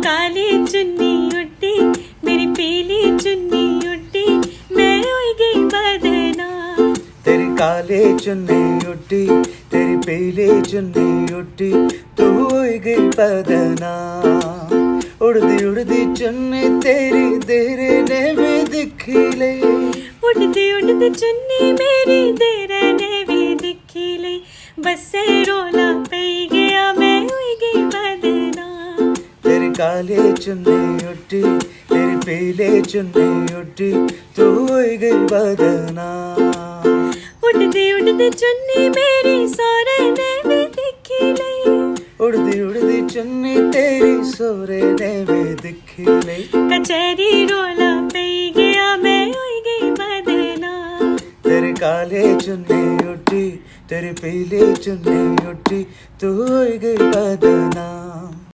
काली चुन्नी उड्डी मेरी पीली चुन्नी उड्डी मैं होई गई बदनाम। तेरी काली चुन्नी उड्डी तेरी पीली चुन्नी उड्डी तू होई गई बदनाम। उड़दी उड़दी चुन्नी तेरी तेरे ने भी दिखी ले। उड़दी उड़दी चुन्नी मेरी तेरे ने भी दिखी ले। बसे रोला पई गया मैं हुई गई बदनाम। तेरी काली चुन्नी उड्डी तेरी पीली चुन्नी उड्डी तू होई गई बदनाम। उड़दी उड़दी चुन्नी मेरी सोरे ने भी दिखी ले। उड़दी उड़दी चुन्नी तेरी सोरे ने भी दिखी ले। कचहरी रोला पई गया मैं हुई गई बदनाम। तेरी काली चुन्नी उड्डी तेरी पीली चुन्नी उड्डी तू होई गई बदनाम।